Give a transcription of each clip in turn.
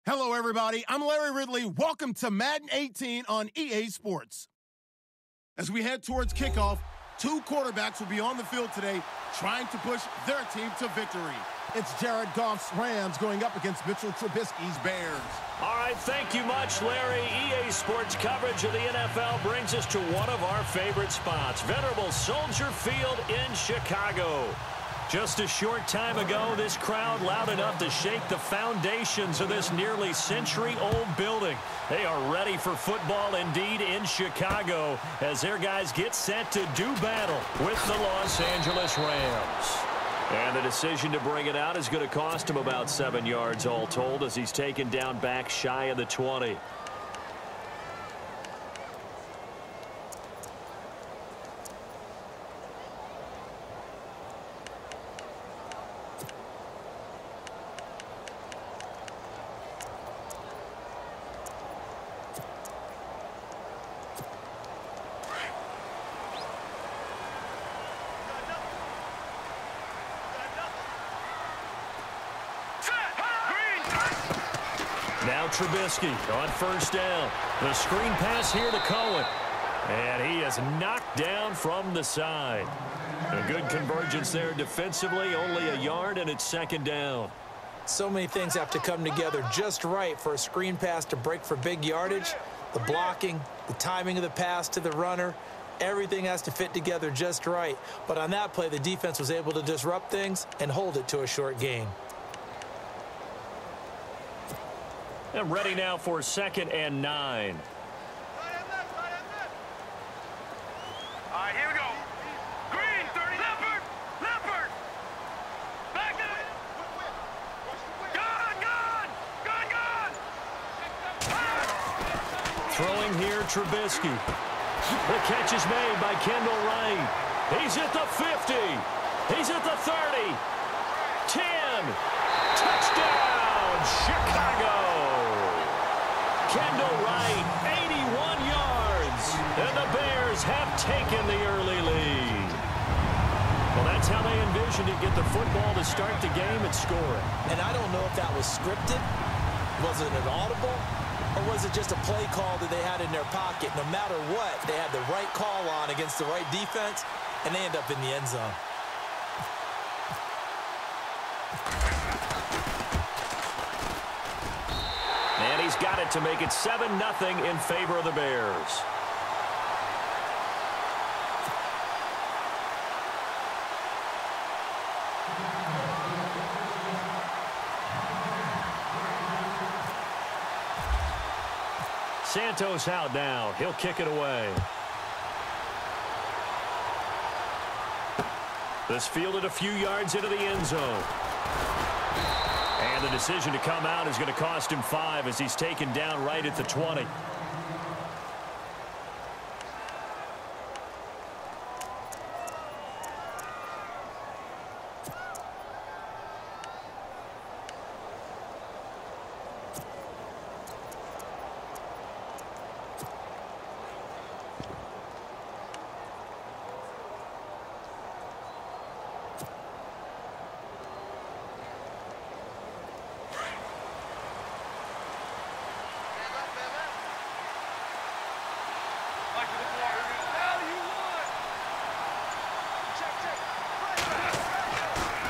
Hello, everybody. I'm Larry Ridley. Welcome to Madden 18 on EA Sports. As we head towards kickoff, two quarterbacks will be on the field today trying to push their team to victory. It's Jared Goff's Rams going up against Mitchell Trubisky's Bears. All right, thank you much, Larry. EA Sports coverage of the NFL brings us to one of our favorite spots, venerable Soldier Field in Chicago. Just a short time ago, this crowd loud enough to shake the foundations of this nearly century-old building. They are ready for football indeed in Chicago as their guys get set to do battle with the Los Angeles Rams. And the decision to bring it out is going to cost him about 7 yards all told as he's taken down back shy of the 20. Now Trubisky on first down. The screen pass here to Cohen. And he is knocked down from the side. A good convergence there defensively, only a yard, and it's second down. So many things have to come together just right for a screen pass to break for big yardage. The blocking, the timing of the pass to the runner, everything has to fit together just right. But on that play, the defense was able to disrupt things and hold it to a short gain. And ready now for 2nd and 9. All right, here we go. Green, 30. Leopard. Back to it. Gone. Throwing here, Trubisky. The catch is made by Kendall Wright. He's at the 50. He's at the 30. 10. Touchdown, Chicago. Kendall Wright, 81 yards. And the Bears have taken the early lead. Well, that's how they envisioned it. Get the football to start the game and score it. And I don't know if that was scripted. Was it an audible? Or was it just a play call that they had in their pocket? No matter what, they had the right call on against the right defense, and they end up in the end zone. And he's got it to make it 7-0 in favor of the Bears. Santos out now. He'll kick it away. This fielded a few yards into the end zone. And the decision to come out is going to cost him 5 as he's taken down right at the 20.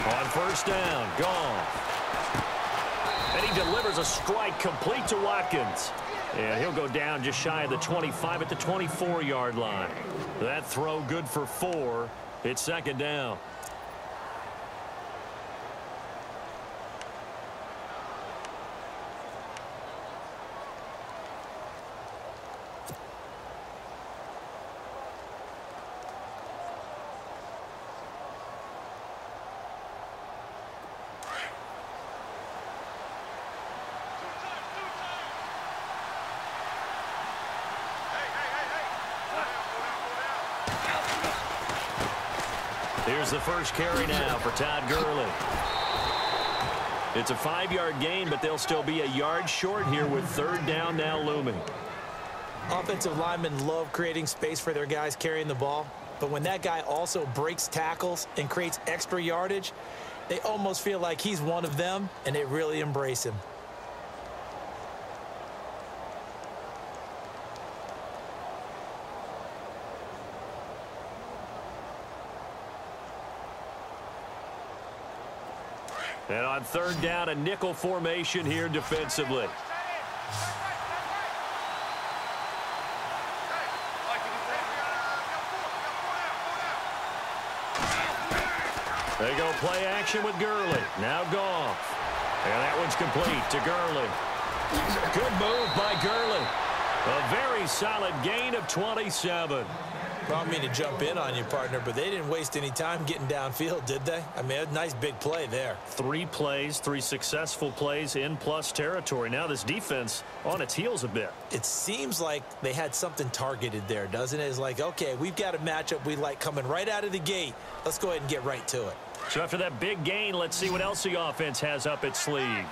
On first down, Goff. And he delivers a strike complete to Watkins. And he'll go down just shy of the 25 at the 24-yard line. That throw good for 4. It's second down. Here's the first carry now for Todd Gurley. It's a 5-yard gain, but they'll still be a yard short here with third down now looming. Offensive linemen love creating space for their guys carrying the ball, but when that guy also breaks tackles and creates extra yardage, they almost feel like he's one of them, and they really embrace him. And on third down, a nickel formation here defensively. They go play action with Gurley. Now Goff. And that one's complete to Gurley. Good move by Gurley. A very solid gain of 27. I don't mean to jump in on you, partner, but they didn't waste any time getting downfield, did they? I mean, a nice big play there. 3 plays, 3 successful plays in plus territory. Now this defense on its heels a bit. It seems like they had something targeted there, doesn't it? It's like, okay, we've got a matchup we like coming right out of the gate. Let's go ahead and get right to it. So after that big gain, let's see what else the offense has up its sleeve.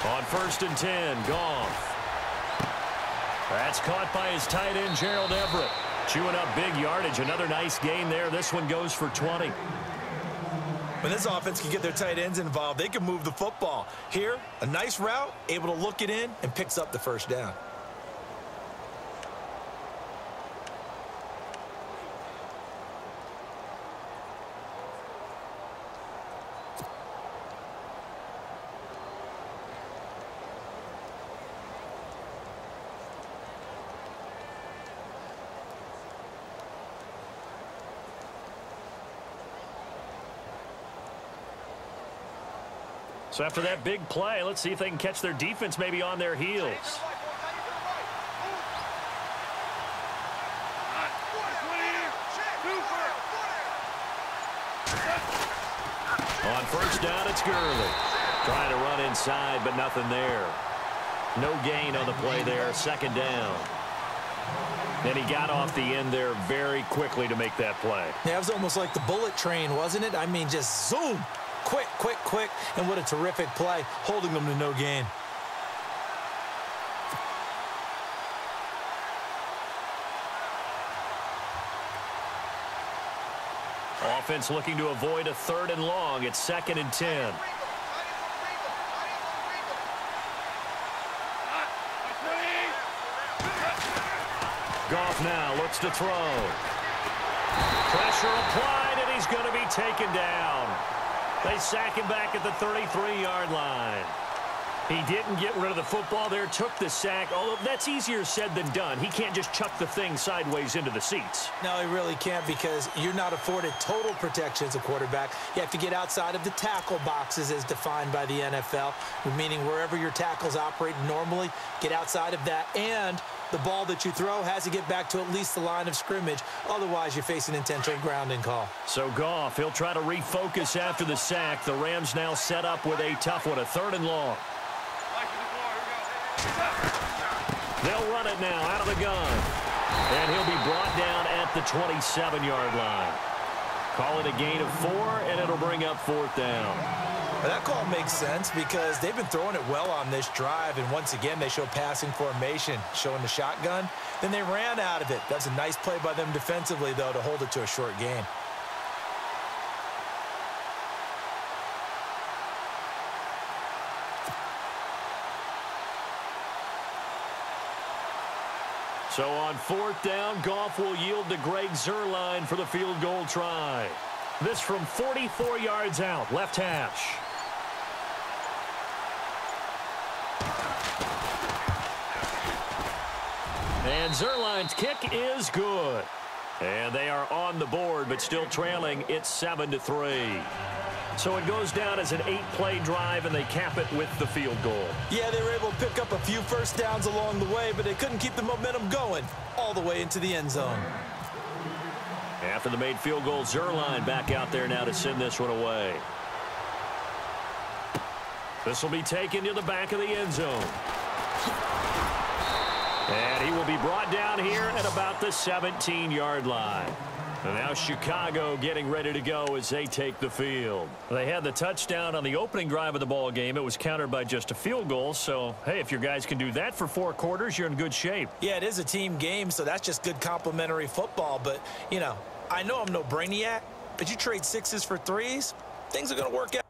On 1st and 10, Goff. That's caught by his tight end, Gerald Everett. Chewing up big yardage. Another nice gain there. This one goes for 20. When this offense can get their tight ends involved, they can move the football. Here, a nice route, able to look it in, and picks up the first down. So after that big play, let's see if they can catch their defense maybe on their heels. On 1st down, it's Gurley. Trying to run inside, but nothing there. No gain on the play there. 2nd down. And he got off the end there very quickly to make that play. Yeah, it was almost like the bullet train, wasn't it? I mean, just zoom. Quick, quick, quick. And what a terrific play, holding them to no gain. Offense looking to avoid a 3rd and long. It's 2nd and 10. Goff now looks to throw. Pressure applied, and he's going to be taken down. They sack him back at the 33-yard line. He didn't get rid of the football there, took the sack, although that's easier said than done. He can't just chuck the thing sideways into the seats. No, he really can't, because you're not afforded total protection as a quarterback. You have to get outside of the tackle boxes as defined by the NFL, meaning wherever your tackles operate normally, get outside of that, and the ball that you throw has to get back to at least the line of scrimmage. Otherwise, you face an intentional grounding call. So Goff, he'll try to refocus after the sack. The Rams now set up with a tough one, a 3rd and long. They'll run it now out of the gun. And he'll be brought down at the 27-yard line. Call it a gain of 4, and it'll bring up 4th down. That call makes sense because they've been throwing it well on this drive, and once again they show passing formation, showing the shotgun. Then they ran out of it. That's a nice play by them defensively, though, to hold it to a short gain. So on 4th down, Goff will yield to Greg Zuerlein for the field goal try. This from 44 yards out, left hash. And Zuerlein's kick is good. And they are on the board, but still trailing. It's 7-3. So it goes down as an 8-play drive, and they cap it with the field goal. Yeah, they were able to pick up a few first downs along the way, but they couldn't keep the momentum going all the way into the end zone. After the made field goal, Zuerlein back out there now to send this one away. This will be taken to the back of the end zone. And he will be brought down here at about the 17-yard line. And now Chicago getting ready to go as they take the field. They had the touchdown on the opening drive of the ball game. It was countered by just a field goal. So, hey, if your guys can do that for 4 quarters, you're in good shape. Yeah, it is a team game, so that's just good complimentary football. But, you know, I know I'm no brainiac, but you trade 6s for 3s, things are going to work out.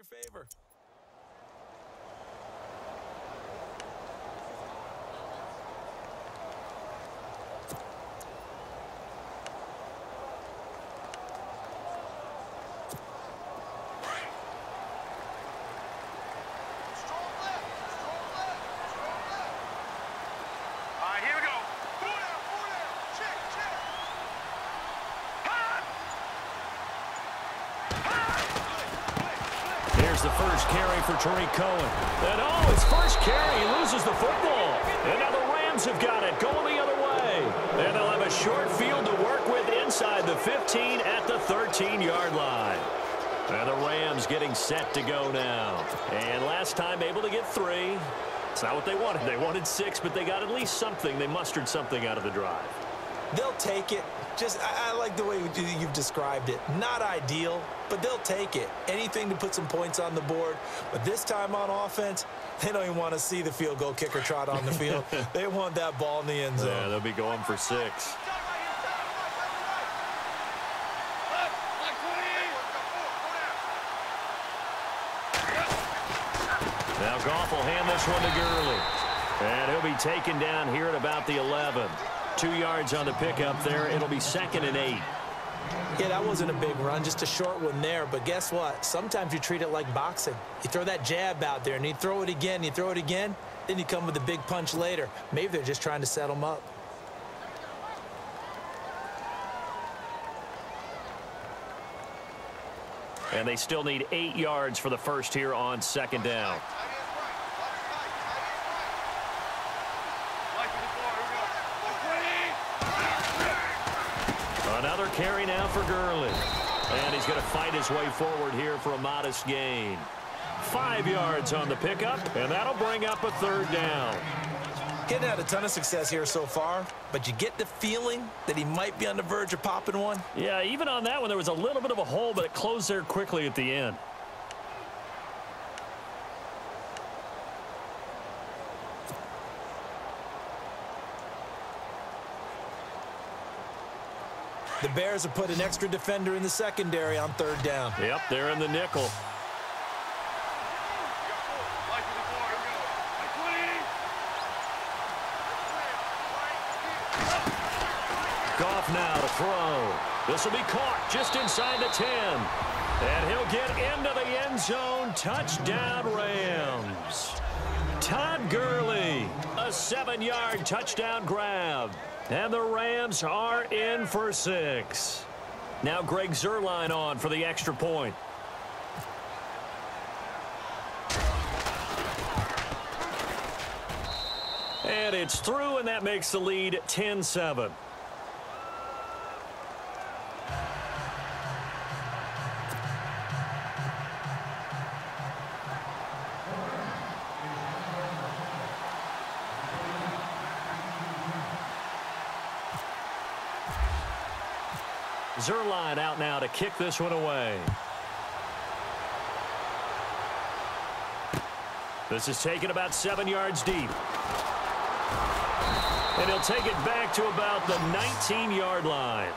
your favor. Here's the first carry for Tariq Cohen. And his first carry, he loses the football. And now the Rams have got it, going the other way. And they'll have a short field to work with inside the 15 at the 13-yard line. And the Rams getting set to go now. And last time able to get 3. It's not what they wanted. They wanted 6, but they got at least something. They mustered something out of the drive. They'll take it. I like the way you've described it. Not ideal, but they'll take it. Anything to put some points on the board. But this time on offense, they don't even want to see the field goal kicker trot on the field. They want that ball in the end zone. Yeah, they'll be going for 6. Now Goff will hand this one to Gurley. And he'll be taken down here at about the 11. 2 yards on the pickup there. It'll be 2nd and 8. Yeah, that wasn't a big run, just a short one there. But guess what? Sometimes you treat it like boxing. You throw that jab out there, and you throw it again, then you come with a big punch later. Maybe they're just trying to set them up. And they still need 8 yards for the first here on 2nd down. Another carry now for Gurley. And he's going to fight his way forward here for a modest gain. 5 yards on the pickup, and that'll bring up a 3rd down. Getting had a ton of success here so far, but you get the feeling that he might be on the verge of popping one. Yeah, even on that one, there was a little bit of a hole, but it closed there quickly at the end. The Bears have put an extra defender in the secondary on 3rd down. Yep, they're in the nickel. Goff now to throw. This will be caught just inside the 10. And he'll get into the end zone. Touchdown, Rams. Todd Gurley, a 7-yard touchdown grab. And the Rams are in for 6. Now Greg Zuerlein on for the extra point. And it's through, and that makes the lead 10-7. Zuerlein out now to kick this one away. This is taken about 7 yards deep. And he'll take it back to about the 19-yard line.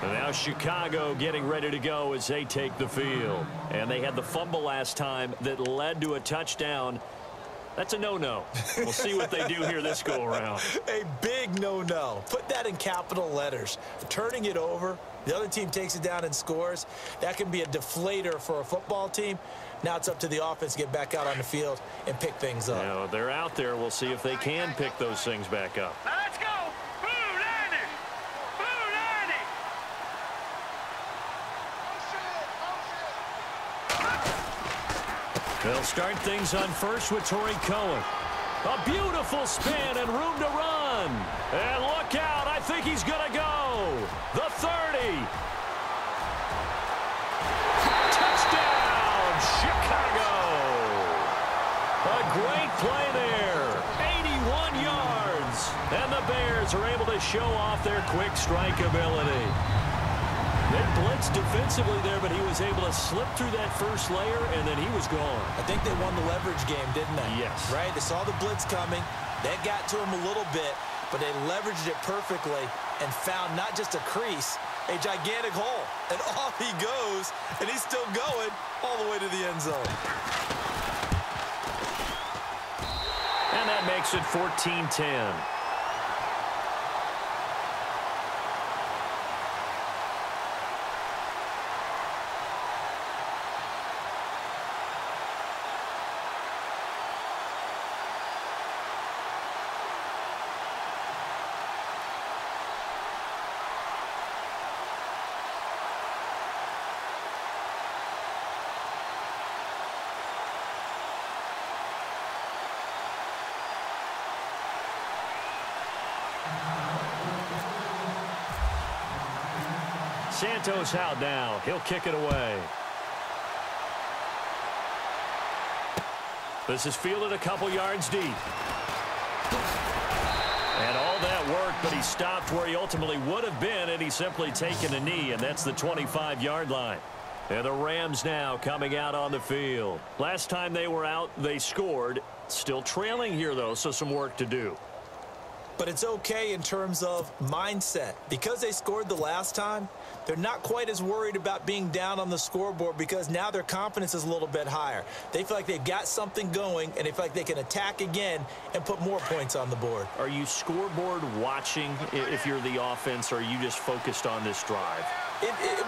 And now Chicago getting ready to go as they take the field. And they had the fumble last time that led to a touchdown. That's a no-no. We'll see what they do here this go-around. A big no-no. Put that in capital letters. Turning it over, the other team takes it down and scores. That can be a deflator for a football team. Now it's up to the offense to get back out on the field and pick things up. Now, they're out there. We'll see if they can pick those things back up. Now let's go. Blue 90. Blue 90. They'll start things on first with Tariq Cohen. A beautiful spin and room to run. And look out. I think he's going to go. The 30. Touchdown, Chicago. A great play there. 81 yards. And the Bears are able to show off their quick strike ability. They blitzed defensively there, but he was able to slip through that first layer, and then he was gone. I think they won the leverage game, didn't they? Yes. Right? They saw the blitz coming. That got to him a little bit, but they leveraged it perfectly and found not just a crease, a gigantic hole. And off he goes, and he's still going all the way to the end zone. And that makes it 14-10. Santos out now. He'll kick it away. This is fielded a couple yards deep. And all that work, but he stopped where he ultimately would have been, and he's simply taken a knee, and that's the 25-yard line. And the Rams now coming out on the field. Last time they were out, they scored. Still trailing here, though, so some work to do. But it's okay in terms of mindset. Because they scored the last time, they're not quite as worried about being down on the scoreboard because now their confidence is a little bit higher. They feel like they've got something going, and they feel like they can attack again and put more points on the board. Are you scoreboard watching if you're the offense, or are you just focused on this drive?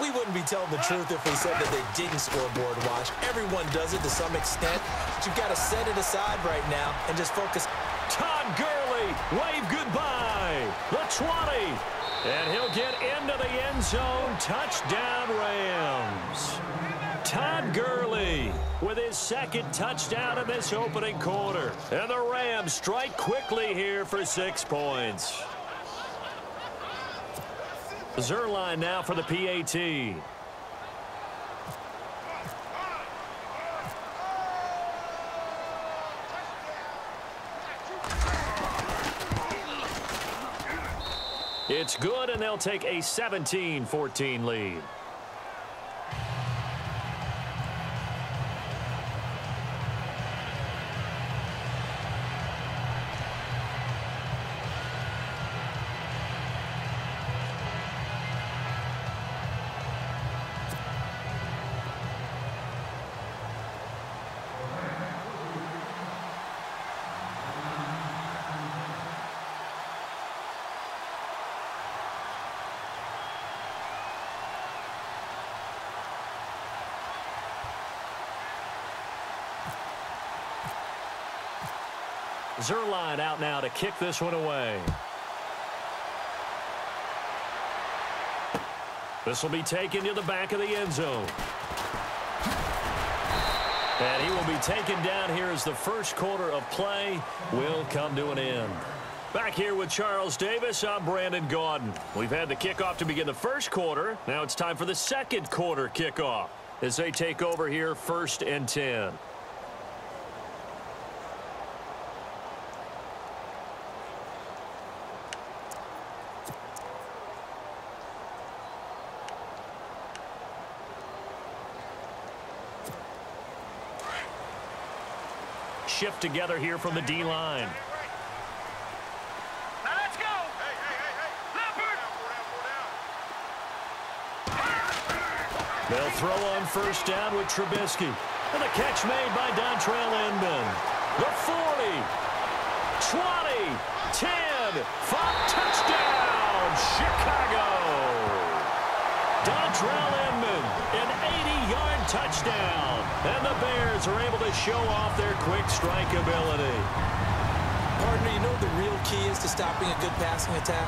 We wouldn't be telling the truth if we said that they didn't scoreboard watch. Everyone does it to some extent, but you've got to set it aside right now and just focus. Todd Gurley, wave goodbye. The 20. And he'll get into the end zone. Touchdown, Rams. Todd Gurley with his second touchdown in this opening quarter. And the Rams strike quickly here for 6 points. Zuerlein now for the PAT. It's good, and they'll take a 17-14 lead. Zuerlein out now to kick this one away. This will be taken to the back of the end zone. And he will be taken down here as the first quarter of play will come to an end. Back here with Charles Davis, I'm Brandon Gaudin. We've had the kickoff to begin the first quarter. Now it's time for the second quarter kickoff as they take over here 1st and 10. Shift together here from the D-line. Now let's go. Leopard. They'll throw on first down with Trubisky. And the catch made by Dontrell Inman. The 40, 20, 10, 5, touchdown, Chicago. Dontrell Inman, an 80-yard touchdown. And the Bears are able to show off their quick strike ability. Partner, you know what the real key is to stopping a good passing attack?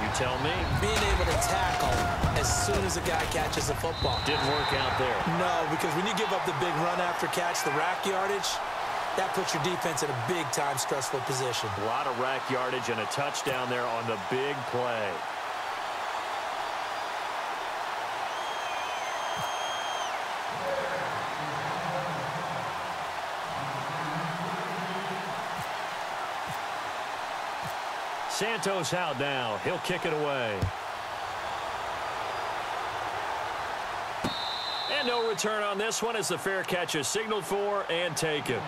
You tell me. Being able to tackle as soon as a guy catches the football. Didn't work out there. No, because when you give up the big run after catch, the rack yardage, that puts your defense in a big-time stressful position. A lot of rack yardage and a touchdown there on the big play. Santos out now. He'll kick it away. And no return on this one as the fair catch is signaled for and taken.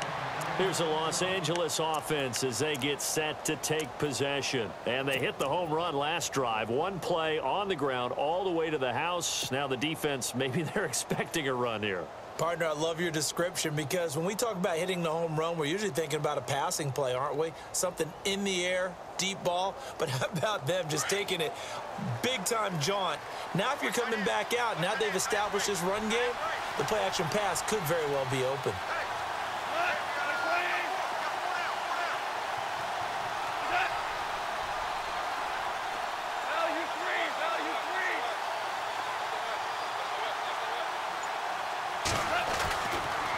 Here's the Los Angeles offense as they get set to take possession. And they hit the home run last drive. One play on the ground all the way to the house. Now the defense, maybe they're expecting a run here. Partner, I love your description because when we talk about hitting the home run, we're usually thinking about a passing play, aren't we? Something in the air, deep ball. But how about them just taking it big-time jaunt? Now if you're coming back out, now they've established this run game, the play-action pass could very well be open.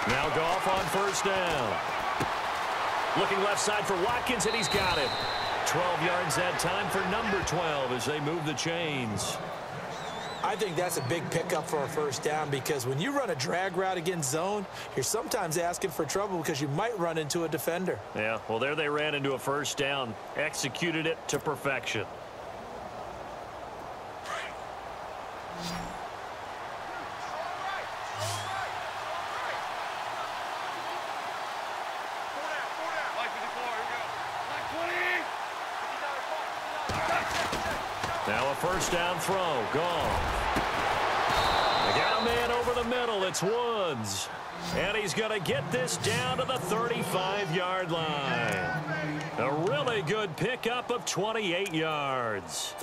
Now Goff on first down. Looking left side for Watkins, and he's got it. 12 yards that time for number 12 as they move the chains. I think that's a big pickup for a first down because when you run a drag route against zone, you're sometimes asking for trouble because you might run into a defender. Yeah, well, there they ran into a first down, executed it to perfection. Now a first down throw. Gone. They got a man over the middle. It's Woods. And he's going to get this down to the 35-yard line. A really good pickup of 28 yards.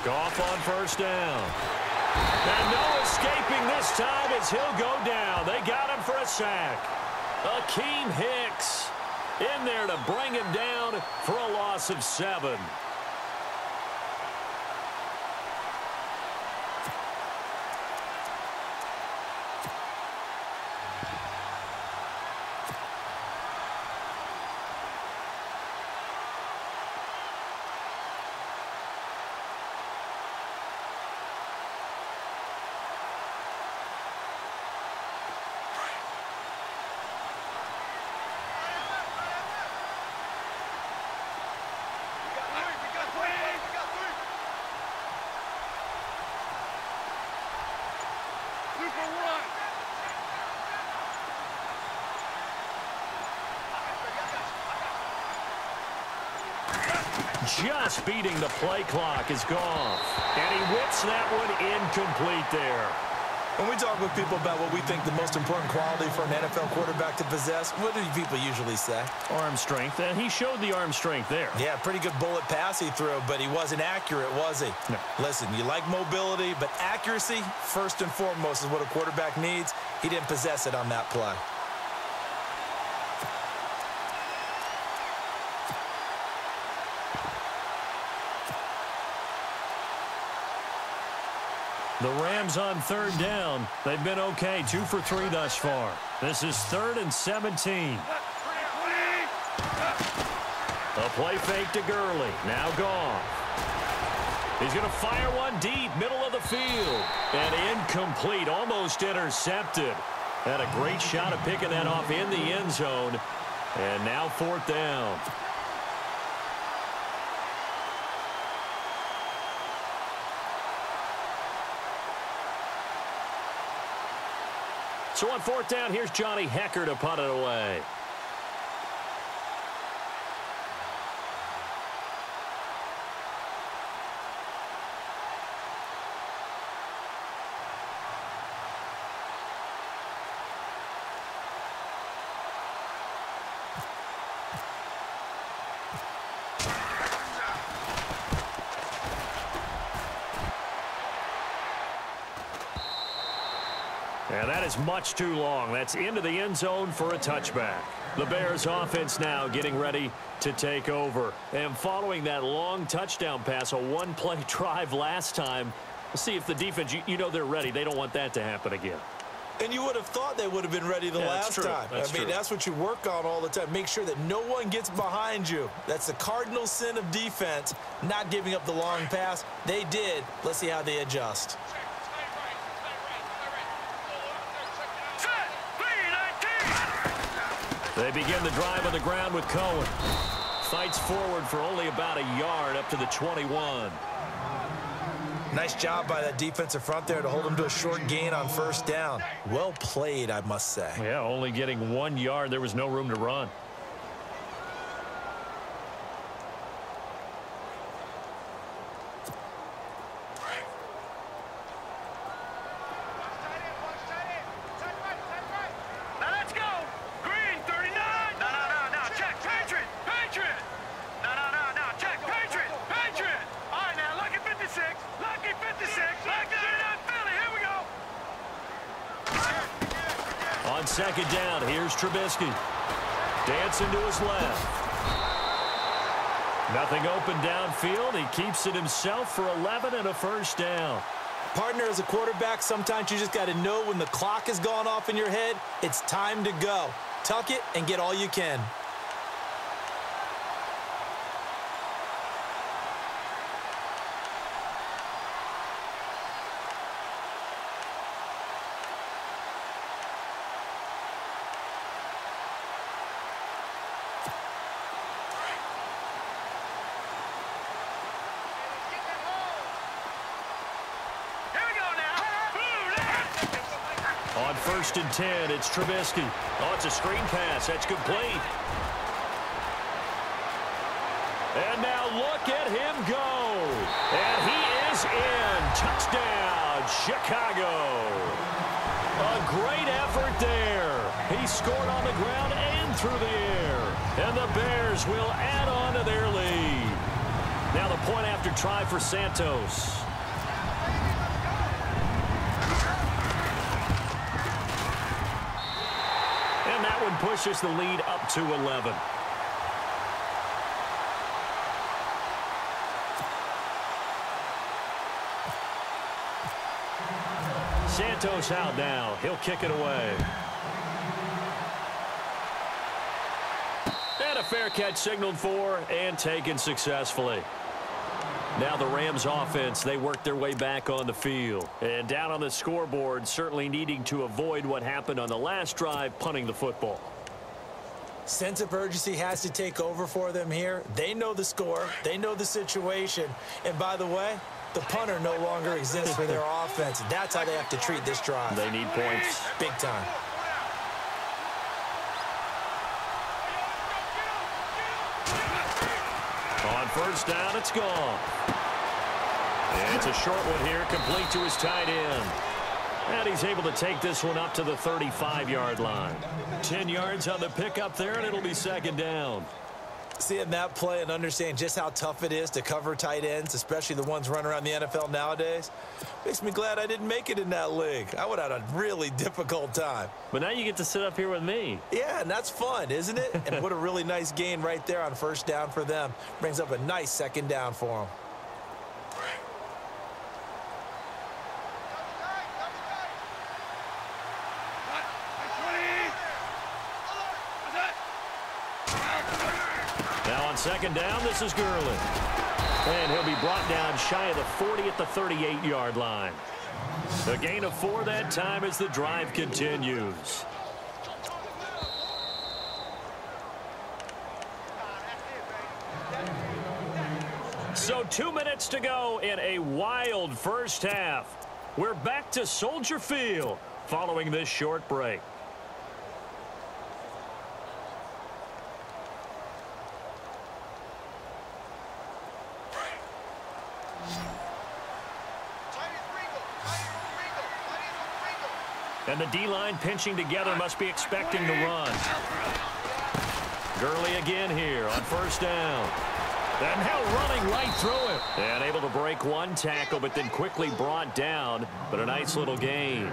Goff on first down. And no escaping this time as he'll go down. They got him for a sack. Akeem Hicks in there to bring him down for a loss of 7. Just beating the play clock is Goff. And he whips that one incomplete there. When we talk with people about what we think the most important quality for an NFL quarterback to possess, what do people usually say? Arm strength, and he showed the arm strength there. Yeah, pretty good bullet pass he threw, but he wasn't accurate, was he? No. Listen, you like mobility, but accuracy, first and foremost, is what a quarterback needs. He didn't possess it on that play. The Rams on third down. They've been okay, 2 for 3 thus far. This is 3rd and 17. A play fake to Gurley. Now Goff. He's going to fire one deep, middle of the field. And incomplete, almost intercepted. Had a great shot of picking that off in the end zone. And now 4th down. So on 4th down, here's Johnny Hekker to punt it away. And that is much too long. That's into the end zone for a touchback. The Bears offense now getting ready to take over. And following that long touchdown pass, a one-play drive last time, we'll see if the defense, you know they're ready. They don't want that to happen again. And you would have thought they would have been ready the last time. That's what you work on all the time. Make sure that no one gets behind you. That's the cardinal sin of defense, not giving up the long pass. They did. Let's see how they adjust. They begin the drive on the ground with Cohen. Fights forward for only about a yard up to the 21. Nice job by that defensive front there to hold them to a short gain on first down. Well played, I must say. Yeah, only getting 1 yard. There was no room to run. On second down, here's Trubisky. Dancing to his left. Nothing open downfield. He keeps it himself for 11 and a first down. Partner, as a quarterback, sometimes you just got to know when the clock has gone off in your head, it's time to go. Tuck it and get all you can. On first and 10, it's Trubisky. Oh, it's a screen pass. That's complete. And now look at him go. And he is in. Touchdown, Chicago. A great effort there. He scored on the ground and through the air. And the Bears will add on to their lead. Now the point after try for Santos. And that one pushes the lead up to 11. Santos out now. He'll kick it away. And a fair catch signaled for and taken successfully. Now the Rams offense, they work their way back on the field. And down on the scoreboard, certainly needing to avoid what happened on the last drive, punting the football. Sense of urgency has to take over for them here. They know the score. They know the situation. And by the way, the punter no longer exists for their offense. That's how they have to treat this drive. They need points. Big time. On first down, it's gone. And it's a short one here, complete to his tight end. And he's able to take this one up to the 35-yard line. 10 yards on the pickup there, and it'll be second down. Seeing that play and understanding just how tough it is to cover tight ends, especially the ones running around the NFL nowadays, makes me glad I didn't make it in that league. I would have had a really difficult time. But now you get to sit up here with me. Yeah, and that's fun, isn't it? And what a really nice gain right there on first down for them. Brings up a nice second down for them. Now on second down, this is Gurley. And he'll be brought down shy of the 40 at the 38-yard line. The gain of 4 that time as the drive continues. So 2 minutes to go in a wild first half. We're back to Soldier Field following this short break. And the D-line pinching together, must be expecting the run. Gurley again here on first down. And now running right through it. And able to break one tackle, but then quickly brought down. But a nice little gain.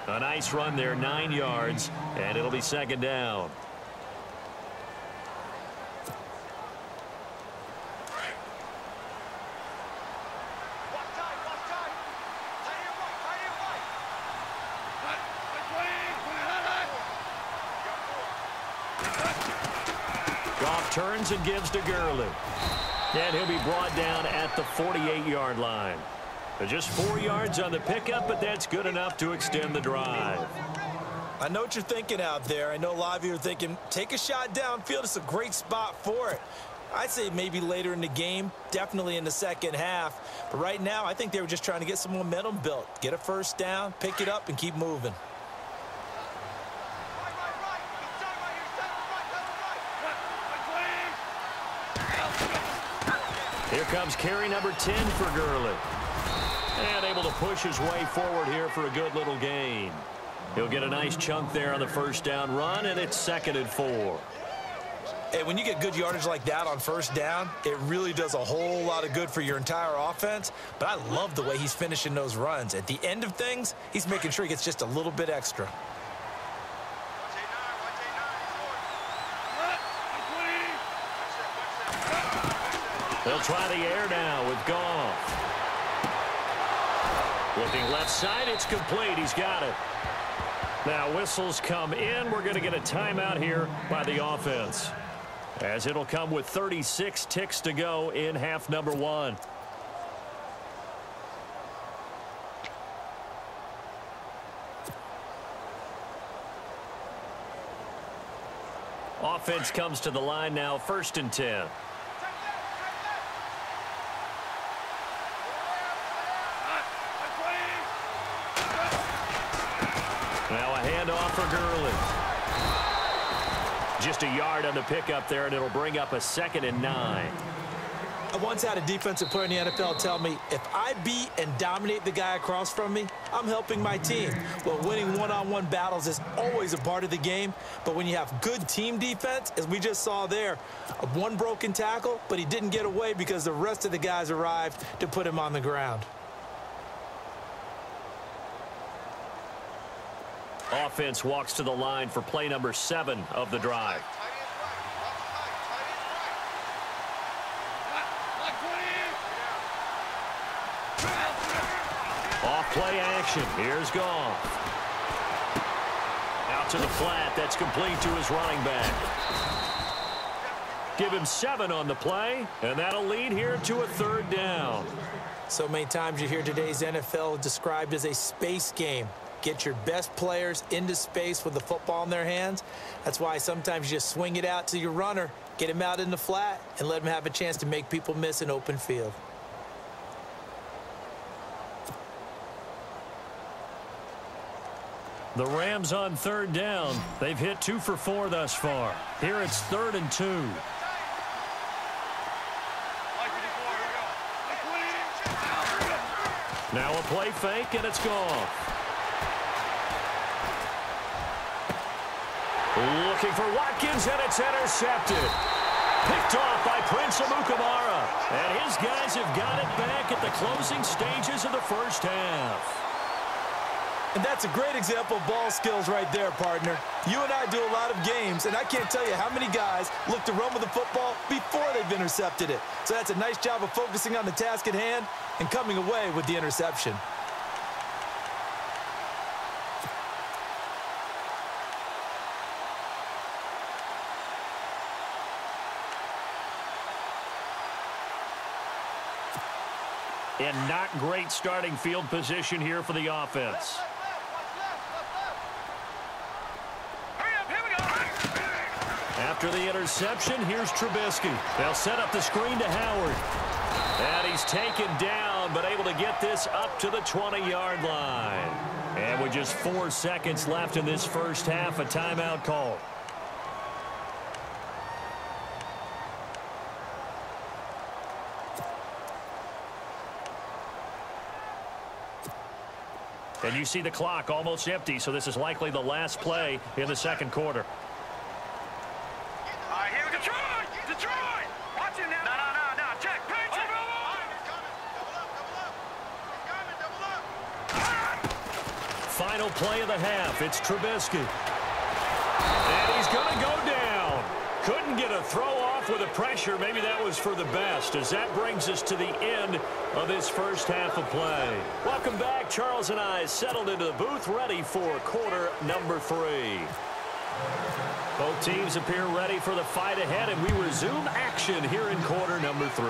A nice run there, 9 yards. And it'll be second down. Goff turns and gives to Gurley. And he'll be brought down at the 48-yard line. Just 4 yards on the pickup, but that's good enough to extend the drive. I know what you're thinking out there. I know a lot of you are thinking, take a shot downfield. It's a great spot for it. I'd say maybe later in the game, definitely in the second half. But right now, I think they were just trying to get some momentum built. Get a first down, pick it up, and keep moving. Here comes carry number 10 for Gurley. And able to push his way forward here for a good little gain. He'll get a nice chunk there on the first down run, and it's 2nd and 4. Hey, when you get good yardage like that on first down, it really does a whole lot of good for your entire offense. But I love the way he's finishing those runs. At the end of things, he's making sure he gets just a little bit extra. They'll try the air now with Goff. Looking left side, it's complete. He's got it. Now whistles come in. We're going to get a timeout here by the offense, as it'll come with 36 ticks to go in half number 1. Offense comes to the line now, 1st and 10. Now a handoff for Gurley. Just a yard on the pickup there, and it'll bring up a 2nd and 9. I once had a defensive player in the NFL tell me, if I beat and dominate the guy across from me, I'm helping my team. Well, winning one-on-one battles is always a part of the game, but when you have good team defense, as we just saw there, one broken tackle, but he didn't get away because the rest of the guys arrived to put him on the ground. Offense walks to the line for play number 7 of the drive. Off play action. Here's Goff. Out to the flat. That's complete to his running back. Give him 7 on the play, and that'll lead here to a 3rd down. So many times you hear today's NFL described as a space game. Get your best players into space with the football in their hands. That's why sometimes you just swing it out to your runner, get him out in the flat, and let him have a chance to make people miss an open field. The Rams on 3rd down. They've hit 2 for 4 thus far. Here it's 3rd and 2. Now a play fake, and it's Goff. Looking for Watkins, and it's intercepted. Picked off by Prince Amukamara. And his guys have got it back at the closing stages of the first half. And that's a great example of ball skills right there, partner. You and I do a lot of games, and I can't tell you how many guys look to run with the football before they've intercepted it. So that's a nice job of focusing on the task at hand and coming away with the interception. And not great starting field position here for the offense. After the interception, here's Trubisky. They'll set up the screen to Howard. And he's taken down, but able to get this up to the 20-yard line. And with just 4 seconds left in this first half, a timeout call. And you see the clock almost empty, so this is likely the last play in the second quarter. All right, here we go. Detroit! Watch him now. No. Check. Pitch it. Final play of the half. It's Trubisky. And he's going to go down. Couldn't get a throw off with the pressure. Maybe that was for the best, as that brings us to the end of this first half of play. Welcome back. Charles and I settled into the booth, ready for quarter number 3. Both teams appear ready for the fight ahead, and we resume action here in quarter number 3.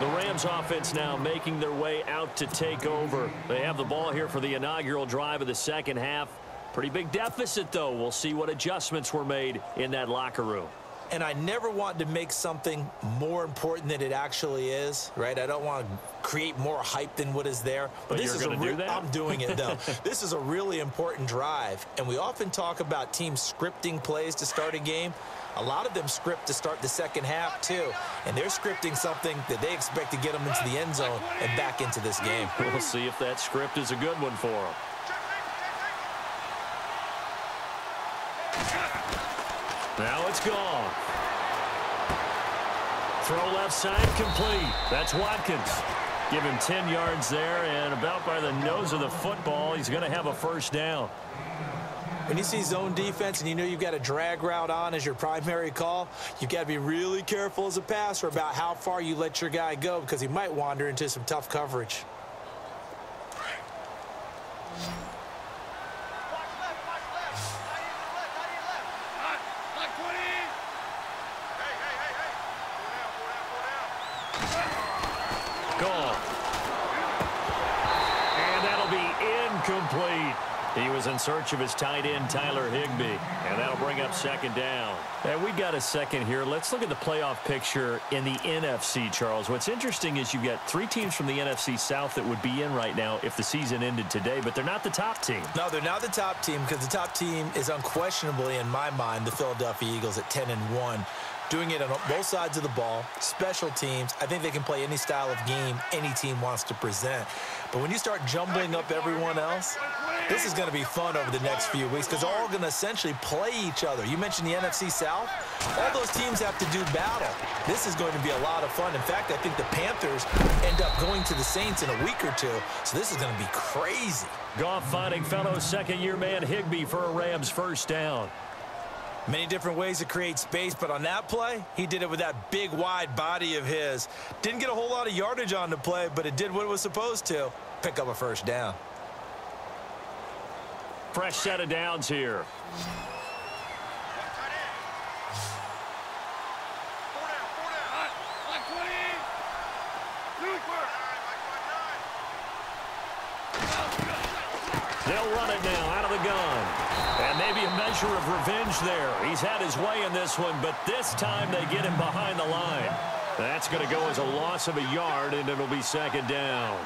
The Rams offense now making their way out to take over. They have the ball here for the inaugural drive of the second half. Pretty big deficit, though. We'll see what adjustments were made in that locker room. And I never want to make something more important than it actually is, right? I don't want to create more hype than what is there. But this is do that? I'm doing it, though. This is a really important drive. And we often talk about teams scripting plays to start a game. A lot of them script to start the second half, too. And they're scripting something that they expect to get them into the end zone and back into this game. We'll see if that script is a good one for them. Now it's gone. Throw left side complete. That's Watkins. Give him 10 yards there, and about by the nose of the football, he's going to have a first down. When you see zone defense and you know you've got a drag route on as your primary call, you've got to be really careful as a passer about how far you let your guy go because he might wander into some tough coverage. Gone. And that'll be incomplete. He was in search of his tight end, Tyler Higbee, and that'll bring up second down. And we got a second here. Let's look at the playoff picture in the NFC, Charles. What's interesting is you've got 3 teams from the NFC South that would be in right now if the season ended today, but they're not the top team. No, they're not the top team because the top team is unquestionably, in my mind, the Philadelphia Eagles at 10-1. Doing it on both sides of the ball, special teams. I think they can play any style of game any team wants to present. But when you start jumbling up everyone else, this is going to be fun over the next few weeks because they're all going to essentially play each other. You mentioned the NFC South. All those teams have to do battle. This is going to be a lot of fun. In fact, I think the Panthers end up going to the Saints in a week or two, so this is going to be crazy. Goff finding fellow second-year man Higbee for a Rams first down. Many different ways to create space, but on that play, he did it with that big, wide body of his. Didn't get a whole lot of yardage on the play, but it did what it was supposed to. Pick up a first down. Fresh set of downs here. They'll run it now out of the gun. And maybe a measure of revenge there. He's had his way in this one, but this time they get him behind the line. That's going to go as a loss of a yard, and it'll be second down.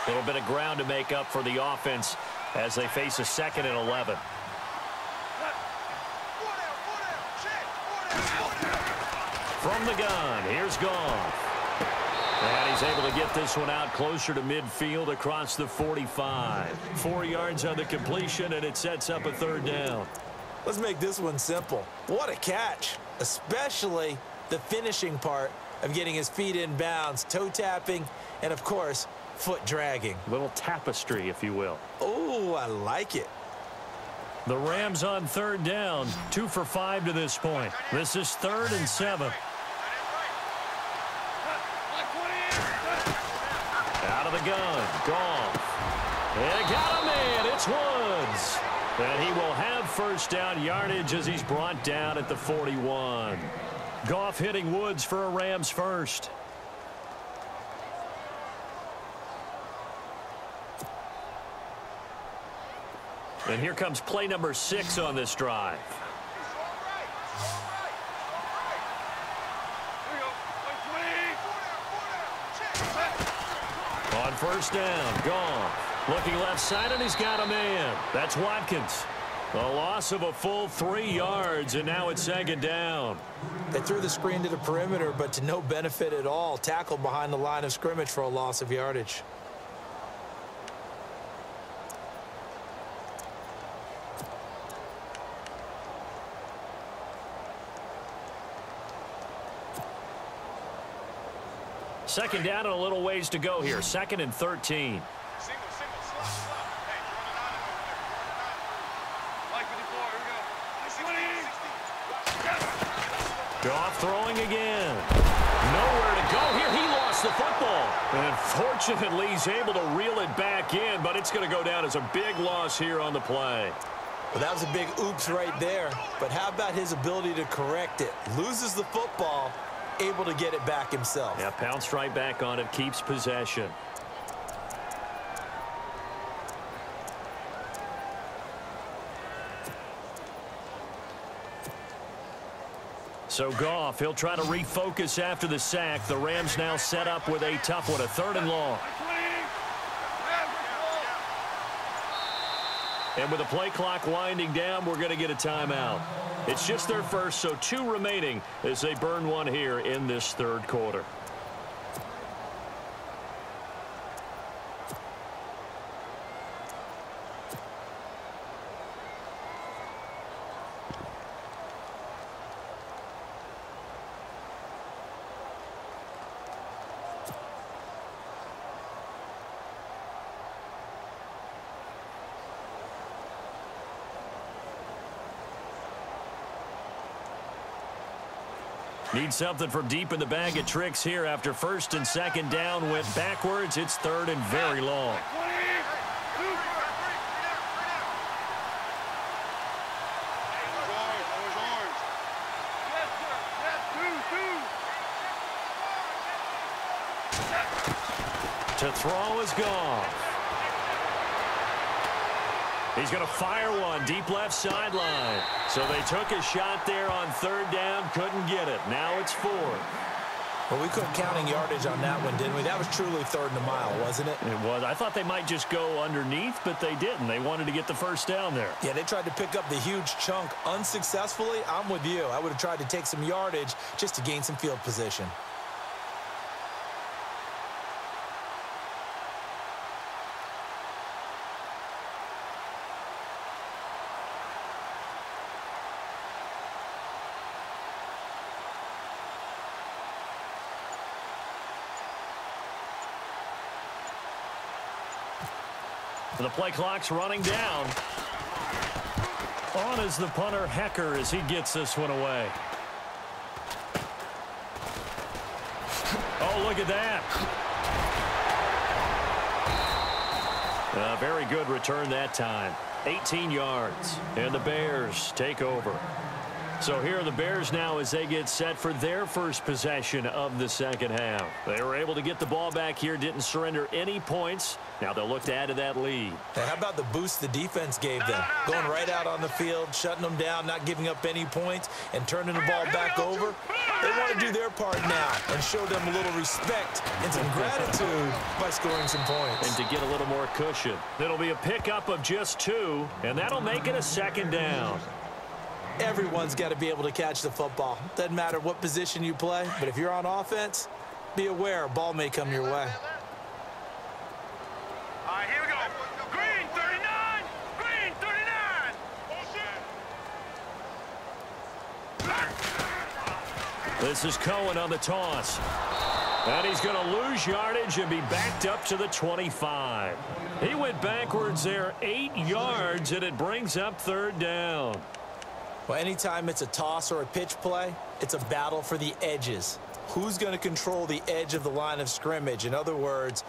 A little bit of ground to make up for the offense as they face a 2nd and 11. From the gun, here's Goff. And he's able to get this one out closer to midfield across the 45. 4 yards on the completion, and it sets up a 3rd down. Let's make this one simple. What a catch, especially the finishing part of getting his feet in bounds, toe tapping, and, of course, foot dragging. Little tapestry, if you will. Oh, I like it. The Rams on 3rd down, 2 for 5 to this point. This is 3rd and 7. Out of the gun, Goff. They got a man, it's Woods. And he will have first down yardage as he's brought down at the 41. Goff hitting Woods for a Rams first. And here comes play number 6 on this drive. On first down, Goff. Looking left side, and he's got a man. That's Watkins. A loss of a full 3 yards, and now it's 2nd down. They threw the screen to the perimeter, but to no benefit at all. Tackled behind the line of scrimmage for a loss of yardage. Second down and a little ways to go here. 2nd and 13. Goff throwing again. Nowhere to go here. He lost the football. And fortunately, he's able to reel it back in, but it's going to go down as a big loss here on the play. Well, that was a big oops right there. But how about his ability to correct it? Loses the football, able to get it back himself. Yeah, pounced right back on it, keeps possession. So Goff, he'll try to refocus after the sack. The Rams now set up with a tough one, a 3rd and long. And with the play clock winding down, we're going to get a timeout. It's just their first, so 2 remaining as they burn one here in this 3rd quarter. Need something from deep in the bag of tricks here after 1st and 2nd down. Went backwards. It's 3rd and very long. To throw is gone. He's going to fire one deep left sideline. So they took a shot there on 3rd down, couldn't get it. Now it's 4th. Well, we couldn't counting yardage on that one, didn't we? That was truly 3rd and a mile, wasn't it? It was. I thought they might just go underneath, but they didn't. They wanted to get the 1st down there. Yeah, they tried to pick up the huge chunk unsuccessfully. I'm with you. I would have tried to take some yardage just to gain some field position. The play clock's running down. On is the punter, Hecker, as he gets this one away. Oh, look at that. A very good return that time. 18 yards. And the Bears take over. So here are the Bears now as they get set for their first possession of the 2nd half. They were able to get the ball back here, didn't surrender any points. Now they'll look to add to that lead. Hey, how about the boost the defense gave them? Going right out on the field, shutting them down, not giving up any points, and turning the ball back over. They want to do their part now and show them a little respect and some gratitude by scoring some points. And to get a little more cushion. It'll be a pickup of just 2, and that'll make it a 2nd down. Everyone's got to be able to catch the football. Doesn't matter what position you play, but if you're on offense, be aware a ball may come your way. All right, here we go. Green 39. Green 39. This is Cohen on the toss. And he's going to lose yardage and be backed up to the 25. He went backwards there 8 yards, and it brings up 3rd down. Well, anytime it's a toss or a pitch play, it's a battle for the edges. Who's going to control the edge of the line of scrimmage? In other words,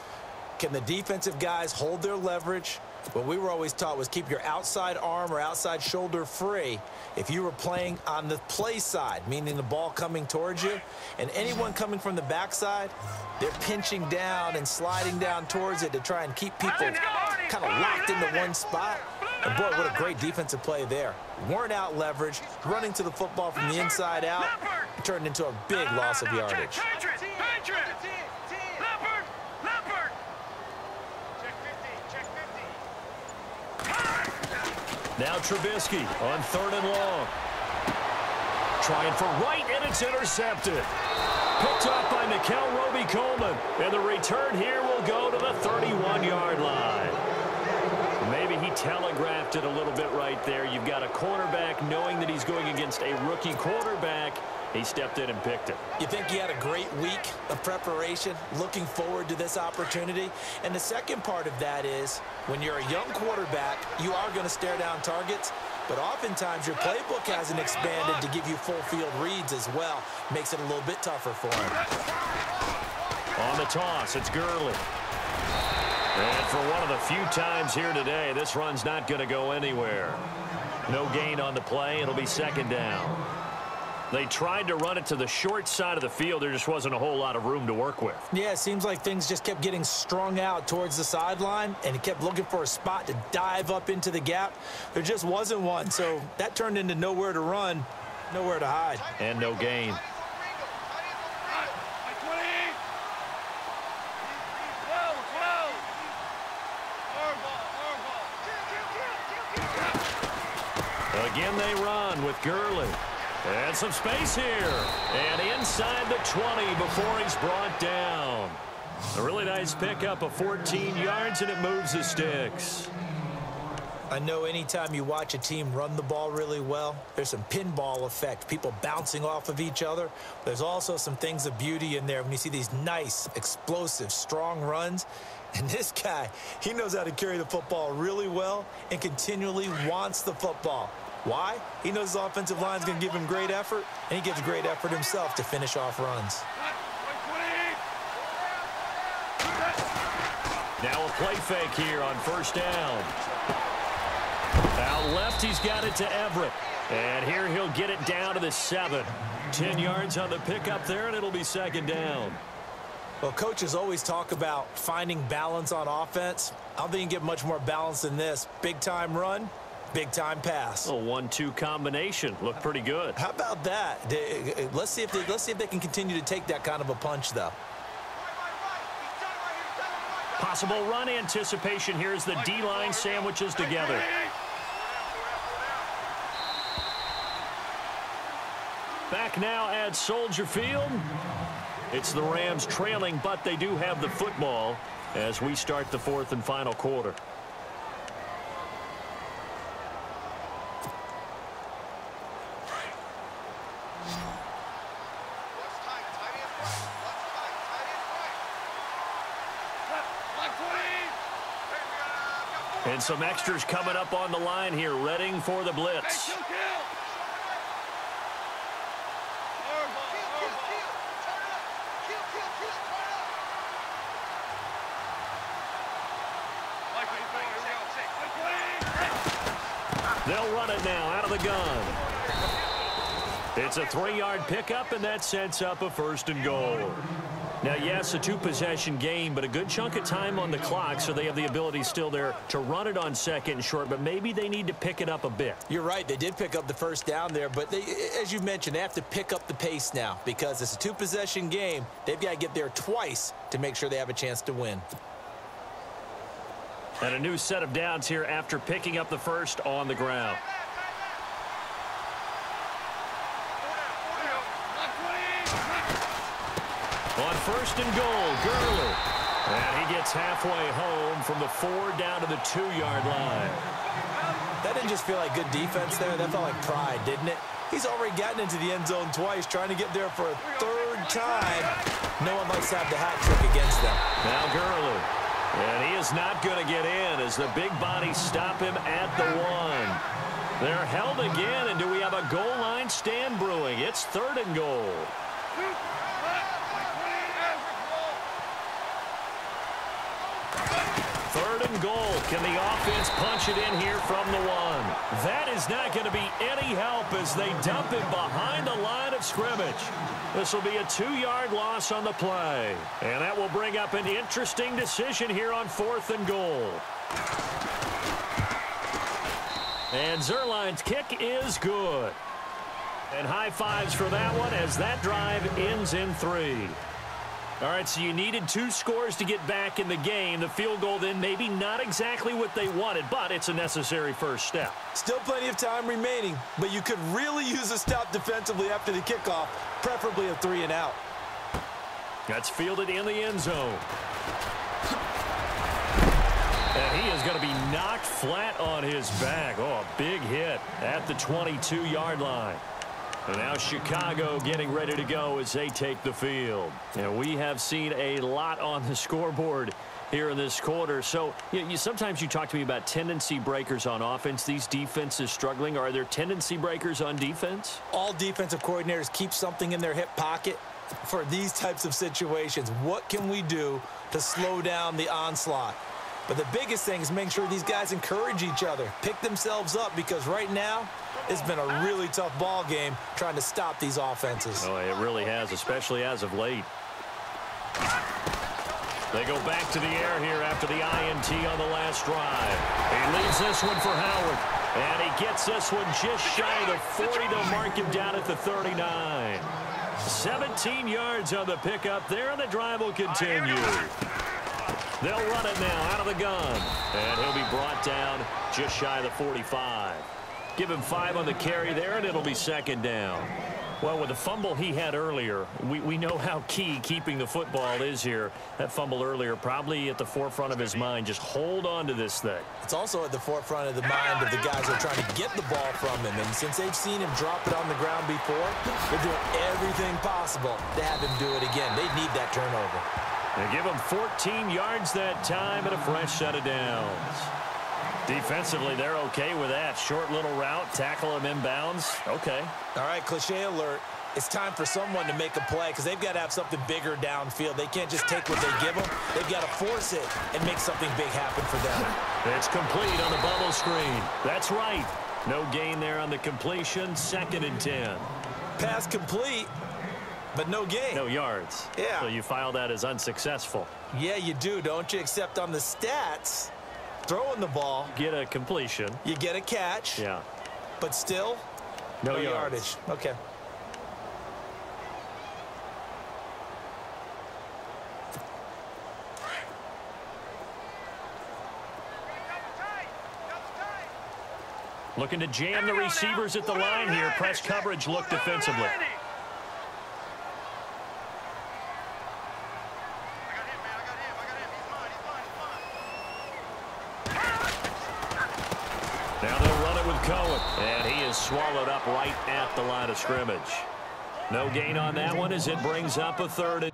can the defensive guys hold their leverage? What we were always taught was keep your outside arm or outside shoulder free if you were playing on the play side, meaning the ball coming towards you. And anyone coming from the backside, they're pinching down and sliding down towards it to try and keep people kind of locked into one spot. And, boy, what a great defensive play there. Weren't out leverage, running to the football from the inside out, turned into a big loss of yardage. Now Trubisky on 3rd and long. Trying for right, and it's intercepted. Picked up by Nikel Roby-Coleman. And the return here will go to the 31-yard line. maybe he telegraphed it a little bit right there. You've got a cornerback knowing that he's going against a rookie quarterback. He stepped in and picked it. You think he had a great week of preparation, looking forward to this opportunity? And the second part of that is, when you're a young quarterback, you are going to stare down targets, but oftentimes your playbook hasn't expanded to give you full field reads as well. Makes it a little bit tougher for him. On the toss, it's Gurley. And for one of the few times here today, this run's not going to go anywhere. No gain on the play. It'll be second down. They tried to run it to the short side of the field. There just wasn't a whole lot of room to work with. Yeah, it seems like things just kept getting strung out towards the sideline, and he kept looking for a spot to dive up into the gap. There just wasn't one, so that turned into nowhere to run, nowhere to hide. And no gain. Again they run with Gurley. And some space here. And inside the 20 before he's brought down. A really nice pickup of 14 yards, and it moves the sticks. I know anytime you watch a team run the ball really well, there's some pinball effect, people bouncing off of each other. There's also some things of beauty in there when you see these nice, explosive, strong runs. And this guy, he knows how to carry the football really well and continually wants the football. Why? He knows his offensive line is going to give him great effort, and he gives great effort himself to finish off runs. Now a play fake here on first down. Out left, he's got it to Everett. And here he'll get it down to the 7. 10 yards on the pickup there, and it'll be second down. Well, coaches always talk about finding balance on offense. I don't think you can get much more balance than this. Big-time run, big-time pass. A 1-2 combination. Looked pretty good. How about that? Let's see if they can continue to take that kind of a punch, though. Possible run anticipation here as the D-line sandwiches together. Back now at Soldier Field. It's the Rams trailing, but they do have the football as we start the fourth and final quarter. And some extras coming up on the line here, readying for the blitz. They'll run it now out of the gun. It's a 3-yard pickup, and that sets up a first and goal. Now, yes, a 2-possession game, but a good chunk of time on the clock, so they have the ability still there to run it on second and short, but maybe they need to pick it up a bit. You're right. They did pick up the first down there, but they, as you mentioned, they have to pick up the pace now because it's a 2-possession game. They've got to get there twice to make sure they have a chance to win. And a new set of downs here after picking up the first on the ground. On first and goal, Gurley. And he gets halfway home from the 4 down to the 2-yard line. That didn't just feel like good defense there. That felt like pride, didn't it? He's already gotten into the end zone twice, trying to get there for a 3rd time. No one likes to have the hat trick against them. Now Gurley. And he is not going to get in as the big bodies stop him at the 1. They're held again, and do we have a goal line stand brewing? It's 3rd and goal. 3rd and goal. Can the offense punch it in here from the 1? That is not going to be any help as they dump it behind the line of scrimmage. This will be a 2-yard loss on the play. And that will bring up an interesting decision here on 4th and goal. And Zuerlein's kick is good. And high fives for that one as that drive ends in 3. All right, so you needed 2 scores to get back in the game. The field goal then maybe not exactly what they wanted, but it's a necessary first step. Still plenty of time remaining, but you could really use a stop defensively after the kickoff, preferably a 3 and out. That's fielded in the end zone. And he is going to be knocked flat on his back. Oh, a big hit at the 22-yard line. And now Chicago getting ready to go as they take the field. And we have seen a lot on the scoreboard here in this quarter. So sometimes you talk to me about tendency breakers on offense. These defenses struggling. Are there tendency breakers on defense? All defensive coordinators keep something in their hip pocket for these types of situations. What can we do to slow down the onslaught? But the biggest thing is making sure these guys encourage each other, pick themselves up, because right now it's been a really tough ball game trying to stop these offenses. Oh, it really has, especially as of late. They go back to the air here after the INT on the last drive. He leaves this one for Howard. And he gets this one just shy of the 40. They'll mark him down at the 39. 17 yards on the pickup there, and the drive will continue. They'll run it now out of the gun. And he'll be brought down just shy of the 45. Give him 5 on the carry there, and it'll be second down. Well, with the fumble he had earlier, we know how key keeping the football is here. That fumble earlier probably at the forefront of his mind. Just hold on to this thing. It's also at the forefront of the mind of the guys who are trying to get the ball from him. And since they've seen him drop it on the ground before, they're doing everything possible to have him do it again. They need that turnover. They give him 14 yards that time and a fresh set of downs. Defensively, they're okay with that. Short little route, tackle him inbounds. Okay. All right, cliche alert. It's time for someone to make a play because they've got to have something bigger downfield. They can't just take what they give them. They've got to force it and make something big happen for them. It's complete on the bubble screen. That's right. No gain there on the completion. 2nd and 10. Pass complete, but no gain. No yards. Yeah. So you file that as unsuccessful. Yeah, you do, don't you? Except on the stats, throwing the ball, Get a completion. you get a catch. Yeah. But still, No yardage. Okay. Looking to jam the receivers at the line here. Press coverage look defensively. Now they'll run it with Cohen. And he is swallowed up right at the line of scrimmage. No gain on that one as it brings up a 3rd and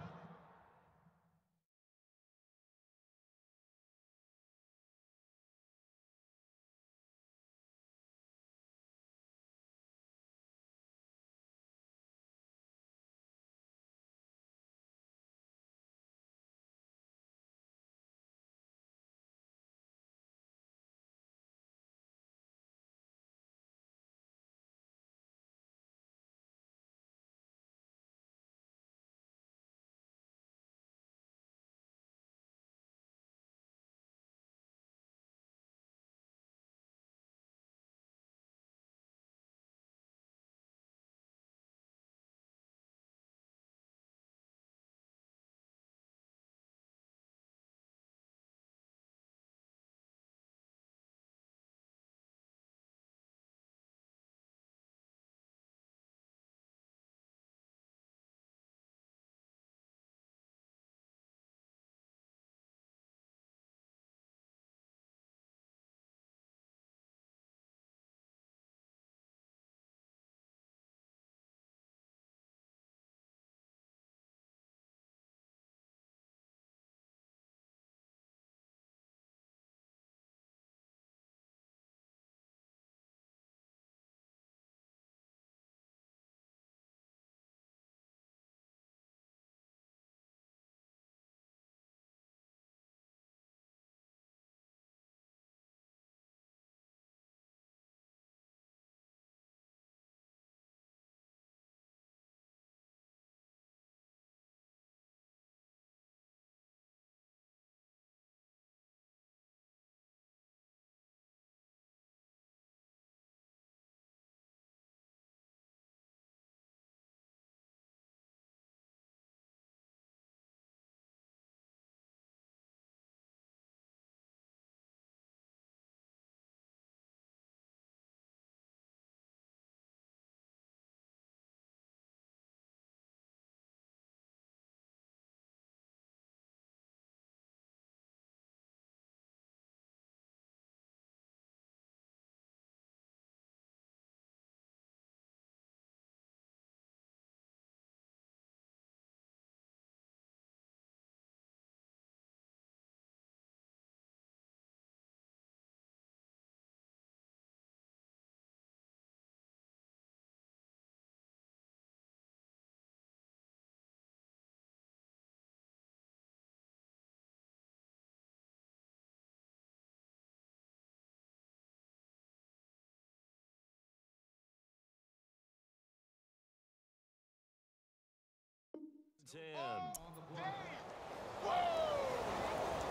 and 10.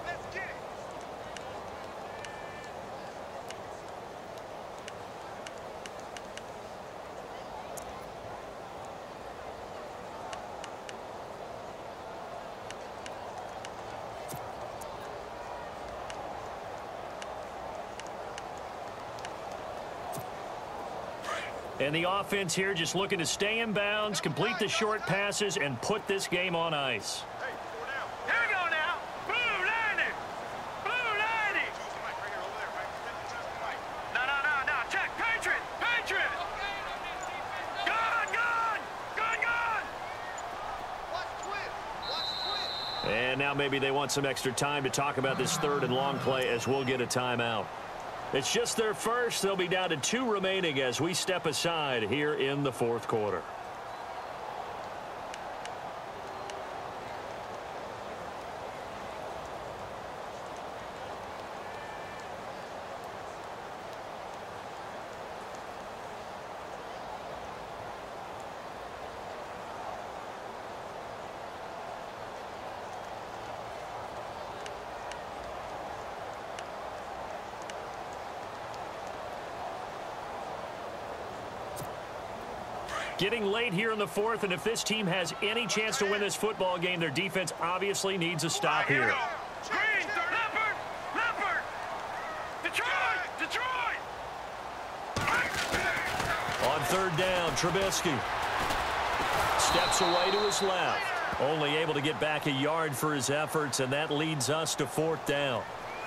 Let's get it. And the offense here just looking to stay in bounds, complete the short passes, and put this game on ice. Hey, 4 down. Here we go now. Blue 90. Blue 90. Choose the mic right here over there, right? Choose the mic. No. Check. Patriot. Patriot. Gun. Watch twist. And now maybe they want some extra time to talk about this third and long play as we'll get a timeout. It's just their first. They'll be down to 2 remaining as we step aside here in the fourth quarter. Getting late here in the fourth, and if this team has any chance to win this football game, their defense obviously needs a stop here. Green, Leopard. Detroit. On third down, Trubisky steps away to his left. Only able to get back a yard for his efforts, and that leads us to fourth down.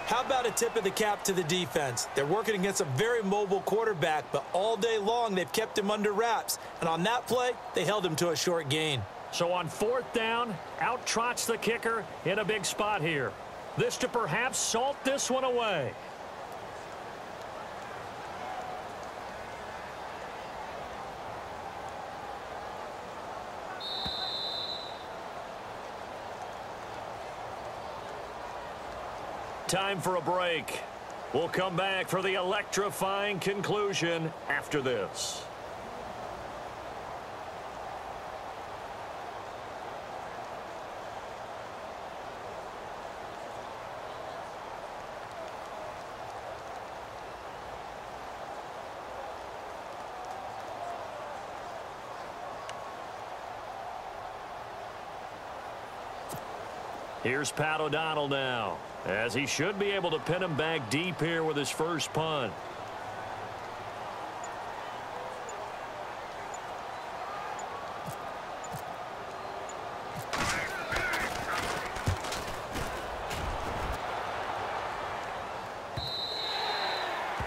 How about a tip of the cap to the defense? They're working against a very mobile quarterback, but all day long they've kept him under wraps. And on that play, they held him to a short gain. So on fourth down, out trots the kicker in a big spot here. This to perhaps salt this one away. Time for a break. We'll come back for the electrifying conclusion after this. Here's Pat O'Donnell now, as he should be able to pin him back deep here with his first punt.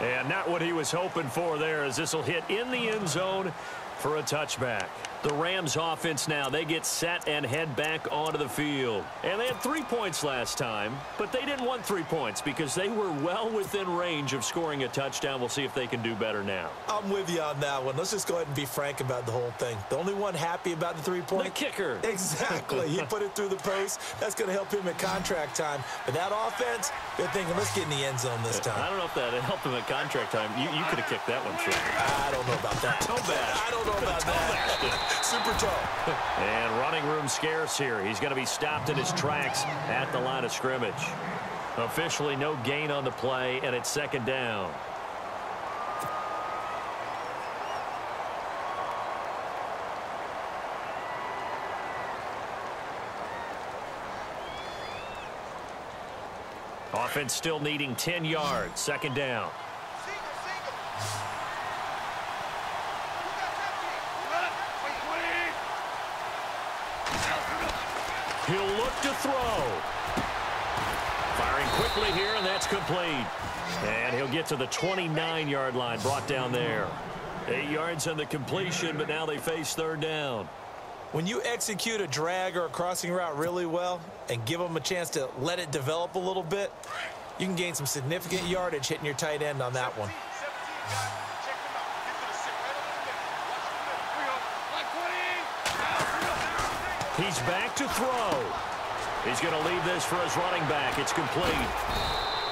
And not what he was hoping for there, as this will hit in the end zone for a touchback. The Rams offense now, they get set and head back onto the field. And they had 3 points last time, but they didn't want 3 points because they were well within range of scoring a touchdown. We'll see if they can do better now. I'm with you on that one. Let's just go ahead and be frank about the whole thing. The only one happy about the 3-point? The kicker. Exactly. He put it through the post. That's going to help him at contract time. But that offense, they're thinking, let's get in the end zone this time. I don't know if that helped him at contract time. You could have kicked that one through. I don't know about that. I don't know about that. Super tall. And running room scarce here. He's going to be stopped in his tracks at the line of scrimmage. Officially no gain on the play, and it's second down. Offense still needing 10 yards. Second down. He'll look to throw. Firing quickly here, and that's complete. And he'll get to the 29-yard line, brought down there. 8 yards on the completion, but now they face third down. When you execute a drag or a crossing route really well and give them a chance to let it develop a little bit, you can gain some significant yardage hitting your tight end on that one. He's back to throw. He's going to leave this for his running back. It's complete.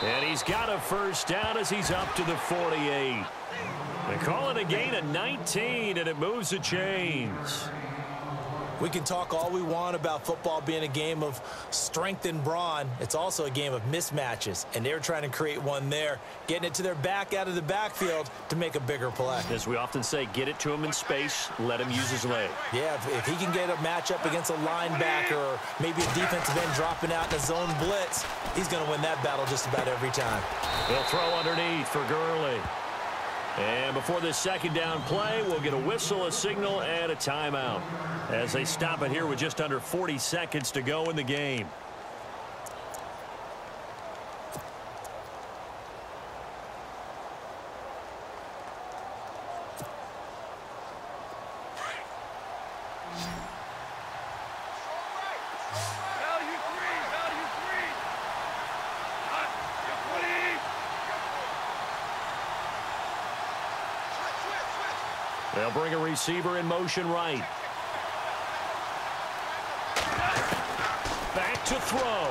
And he's got a first down as he's up to the 48. They call it a gain of 19, and it moves the chains. We can talk all we want about football being a game of strength and brawn. It's also a game of mismatches, and they're trying to create one there, getting it to their back out of the backfield to make a bigger play. As we often say, get it to him in space, let him use his leg. Yeah, if he can get a matchup against a linebacker or maybe a defensive end dropping out in a zone blitz, he's going to win that battle just about every time. They'll throw underneath for Gurley. And before this second down play, we'll get a whistle, a signal, and a timeout as they stop it here with just under 40 seconds to go in the game. They'll bring a receiver in motion right. Back to throw.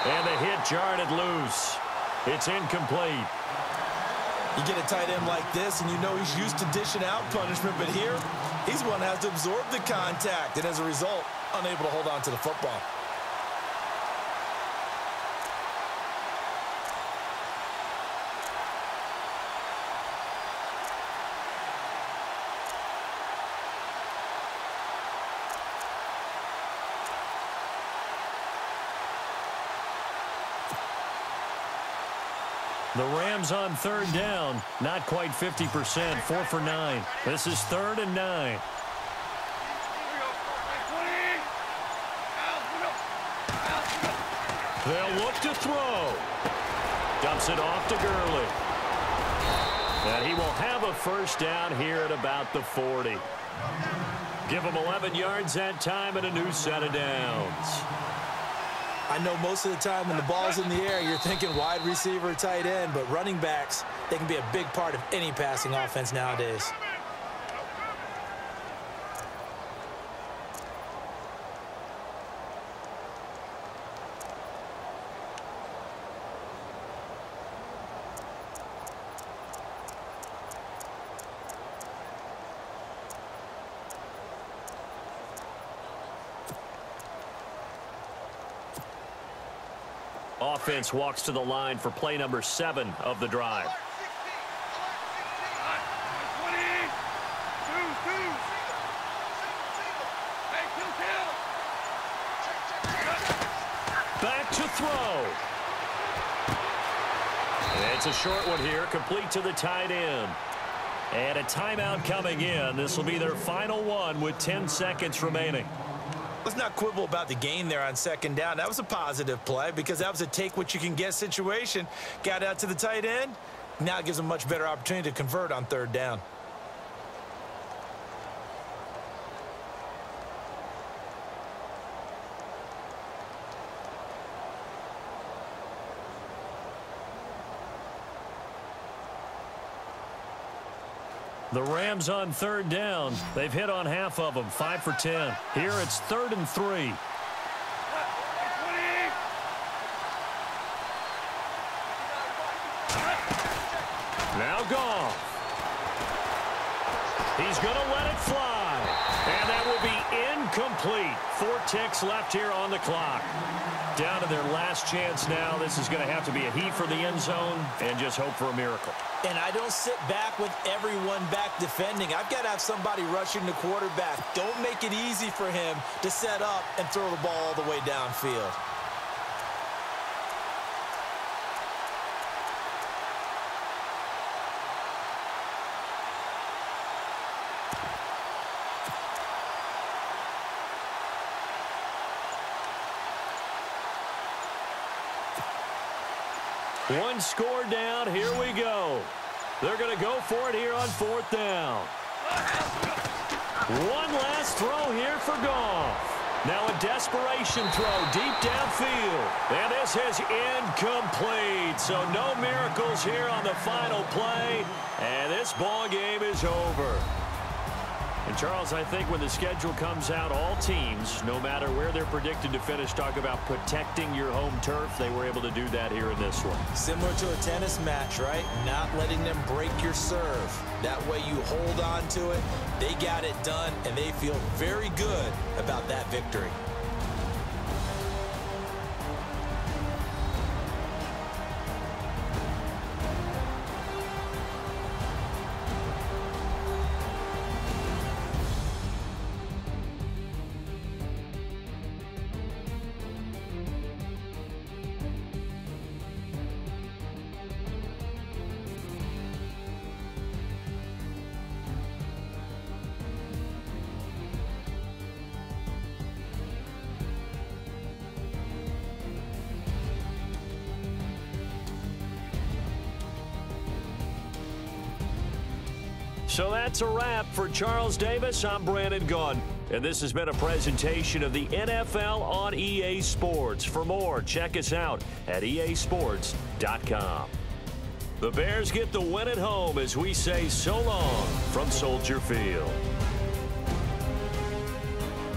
And the hit jarred it loose. It's incomplete. You get a tight end like this, and you know he's used to dishing out punishment, but here, he's one that has to absorb the contact, and as a result, unable to hold on to the football. The Rams on third down, not quite 50%, 4 for 9. This is 3rd and 9. They'll look to throw. Dumps it off to Gurley. And he will have a first down here at about the 40. Give him 11 yards that time and a new set of downs. I know most of the time when the ball's in the air, you're thinking wide receiver, tight end, but running backs, they can be a big part of any passing offense nowadays. Offense walks to the line for play number 7 of the drive. Back to throw. It's a short one here, complete to the tight end. And a timeout coming in. This will be their final one with 10 seconds remaining. Let's not quibble about the gain there on second down. That was a positive play because that was a take-what-you-can-get situation. Got out to the tight end. Now it gives them a much better opportunity to convert on third down. The Rams on third down. They've hit on half of them, 5 for 10. Here it's 3rd and 3. Now Goff. He's going to let it fly. And that will be incomplete. 4 ticks left here on the clock. Down to their last chance now. This is going to have to be a heave for the end zone and just hope for a miracle. And I don't sit back with everyone back defending. I've got to have somebody rushing the quarterback. Don't make it easy for him to set up and throw the ball all the way downfield. One score down. Here we go. They're going to go for it here on 4th down. One last throw here for Goff. Now a desperation throw deep downfield. And this is incomplete. So no miracles here on the final play. And this ball game is over. And Charles, I think when the schedule comes out, all teams, no matter where they're predicted to finish, talk about protecting your home turf. They were able to do that here in this one. Similar to a tennis match, right? Not letting them break your serve. That way you hold on to it. They got it done, and they feel very good about that victory. So that's a wrap for Charles Davis. I'm Brandon Gaudin, and this has been a presentation of the NFL on EA Sports. For more, check us out at easports.com. The Bears get the win at home as we say so long from Soldier Field.